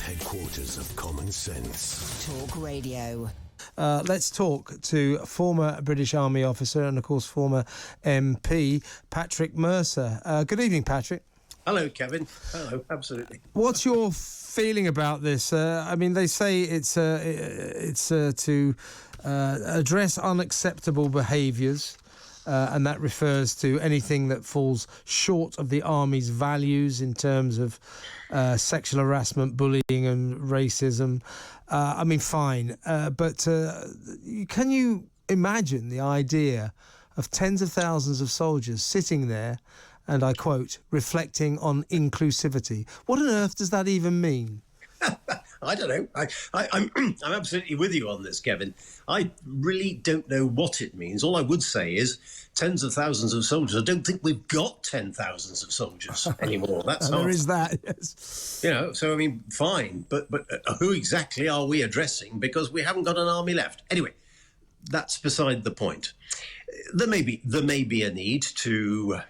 Headquarters of common sense. Talk Radio. Let's talk to former British Army officer and, of course, former MP, Patrick Mercer. Good evening, Patrick. Hello, Kevin. Hello, absolutely. What's your feeling about this? I mean, they say it's to address unacceptable behaviours, and that refers to anything that falls short of the Army's values in terms of sexual harassment, bullying and racism. I mean, fine. But can you imagine the idea of tens of thousands of soldiers sitting there and, I quote, reflecting on inclusivity? What on earth does that even mean? I don't know. I'm absolutely with you on this, Kevin. I really don't know what it means. All I would say is tens of thousands of soldiers. I don't think we've got 10,000s of soldiers anymore. That's there is that, yes. You know, so, I mean, fine. But who exactly are we addressing? Because we haven't got an army left. Anyway, that's beside the point. There may be a need to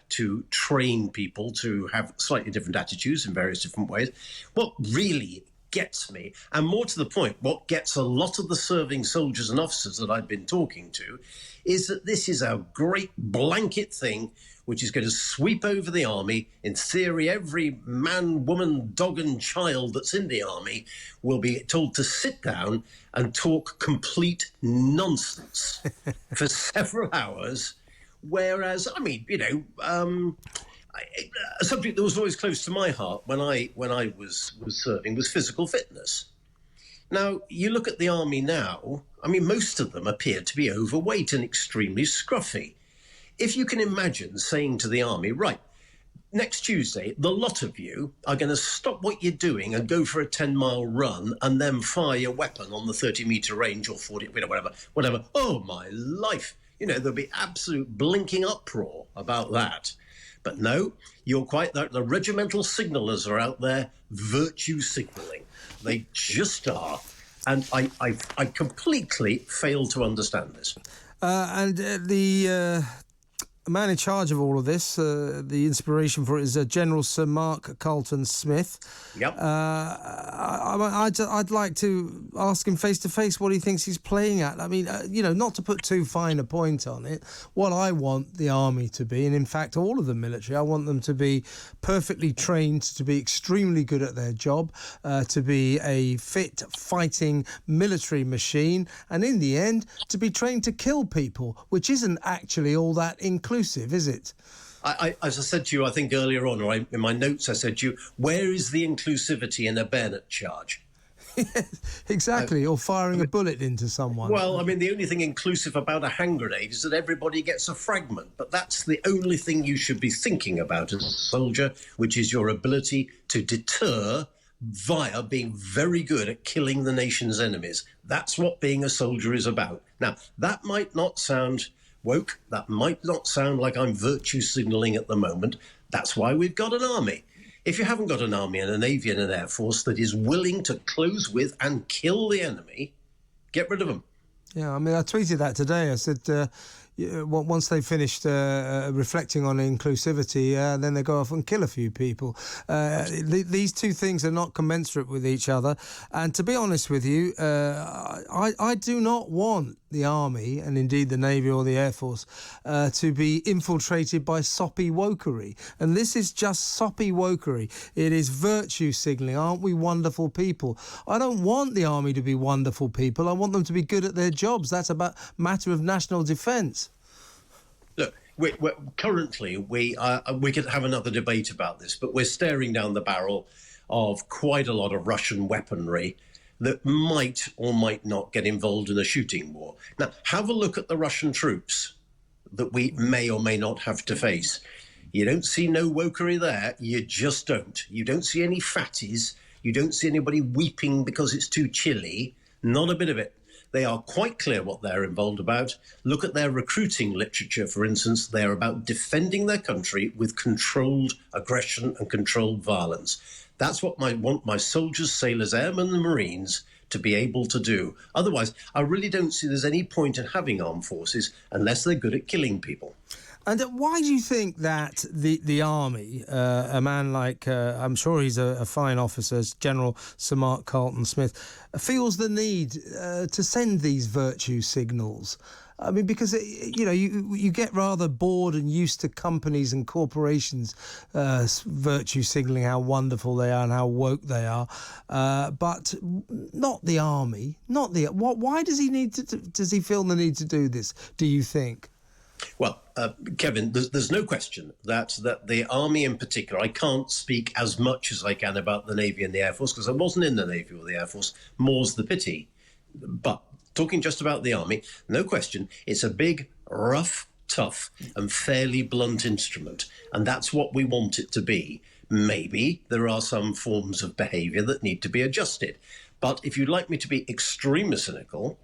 train people to have slightly different attitudes in various different ways. What really gets me, and more to the point, what gets a lot of the serving soldiers and officers that I've been talking to, is that this is a great blanket thing which is going to sweep over the army. In theory, every man, woman, dog and child that's in the army will be told to sit down and talk complete nonsense for several hours. Whereas, I mean, you know, a subject that was always close to my heart when I was serving was physical fitness. Now, you look at the army now, I mean, most of them appear to be overweight and extremely scruffy. If you can imagine saying to the army, right, next Tuesday, the lot of you are going to stop what you're doing and go for a 10-mile run and then fire your weapon on the 30-metre range or 40, you know, whatever. Oh, my life. You know, there'll be absolute blinking uproar about that. But no, you're quite right. The regimental signallers are out there virtue signalling. They just are. And I completely fail to understand this. The man in charge of all of this, the inspiration for it is General Sir Mark Carlton Smith. Yep. I'd like to ask him face to face what he thinks he's playing at. I mean, you know, not to put too fine a point on it. What I want the army to be, and in fact all of the military, I want them to be perfectly trained, to be extremely good at their job, to be a fit fighting military machine, and in the end to be trained to kill people, which isn't actually all that inclusive, is it? As I said to you, I think earlier on, or in my notes, I said to you, where is the inclusivity in a bayonet charge? Exactly, or firing a bullet into someone. Well, I mean, the only thing inclusive about a hand grenade is that everybody gets a fragment, but that's the only thing you should be thinking about as a soldier, which is your ability to deter via being very good at killing the nation's enemies. That's what being a soldier is about. Now, that might not sound woke, that might not sound like I'm virtue signalling at the moment. That's why we've got an army. If you haven't got an army and a navy and an air force that is willing to close with and kill the enemy, get rid of them. Yeah, I mean, I tweeted that today. I said, once they finished reflecting on inclusivity, then they go off and kill a few people. These two things are not commensurate with each other. And to be honest with you, I do not want the Army, and indeed the Navy or the Air Force, to be infiltrated by soppy wokery. And this is just soppy wokery. It is virtue signalling. Aren't we wonderful people? I don't want the Army to be wonderful people. I want them to be good at their jobs. That's a matter of national defence. Look, currently we could have another debate about this, but we're staring down the barrel of quite a lot of Russian weaponry that might or might not get involved in a shooting war. Now, have a look at the Russian troops that we may or may not have to face. You don't see no wokery there. You just don't. You don't see any fatties. You don't see anybody weeping because it's too chilly. Not a bit of it. They are quite clear what they're involved about. Look at their recruiting literature, for instance. They're about defending their country with controlled aggression and controlled violence. That's what I want my soldiers, sailors, airmen and Marines to be able to do. Otherwise, I really don't see there's any point in having armed forces unless they're good at killing people. And why do you think that the army, a man like, I'm sure he's a fine officer, General Sir Mark Carlton-Smith, feels the need to send these virtue signals? I mean, because, you get rather bored and used to companies and corporations virtue signalling how wonderful they are and how woke they are, but not the army. Why does he feel the need to do this, do you think? Well, Kevin, there's no question that the Army in particular, I can't speak as much as I can about the Navy and the Air Force because I wasn't in the Navy or the Air Force, more's the pity. But talking just about the Army, no question, it's a big, rough, tough and fairly blunt instrument. And that's what we want it to be. Maybe there are some forms of behaviour that need to be adjusted. But if you'd like me to be extremely cynical,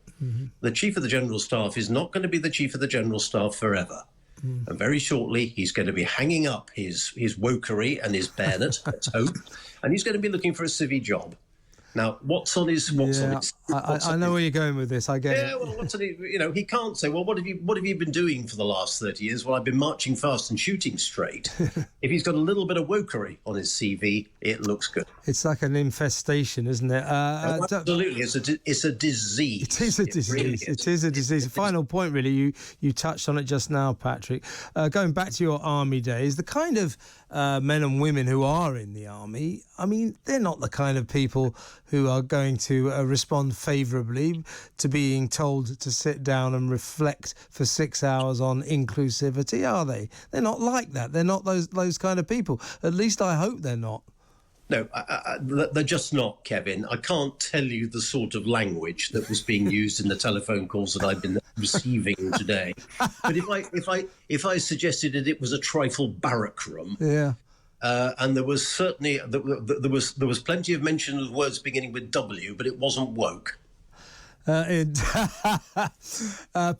the Chief of the General Staff is not going to be the Chief of the General Staff forever. And very shortly, he's going to be hanging up his wokery and his bayonet, let's hope, and he's going to be looking for a civvy job. Now, what's on his? I know where you're going with this. I get it. Yeah, well, what's on his? He can't say, well, what have you been doing for the last 30 years? Well, I've been marching fast and shooting straight. If he's got a little bit of wokery on his CV, it looks good. It's like an infestation, isn't it? Absolutely, it's a disease. It is a disease. Really is. It is a disease. A final point, really. You touched on it just now, Patrick. Going back to your army days, the kind of men and women who are in the army, I mean, they're not the kind of people who are going to respond favourably to being told to sit down and reflect for 6 hours on inclusivity, are they? They're not like that. They're not those kind of people. At least I hope they're not. No, they're just not, Kevin. I can't tell you the sort of language that was being used in the telephone calls that I've been receiving today. But if I suggested that it was a trifle barrack room, yeah. And there was certainly there was plenty of mention of words beginning with W, but it wasn't woke.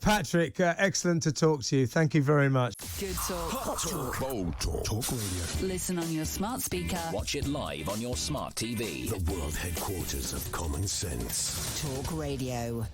Patrick, excellent to talk to you. Thank you very much. Good talk. Hot talk. Bold talk. Talk radio. Listen on your smart speaker. Watch it live on your smart TV. The world headquarters of common sense. Talk Radio.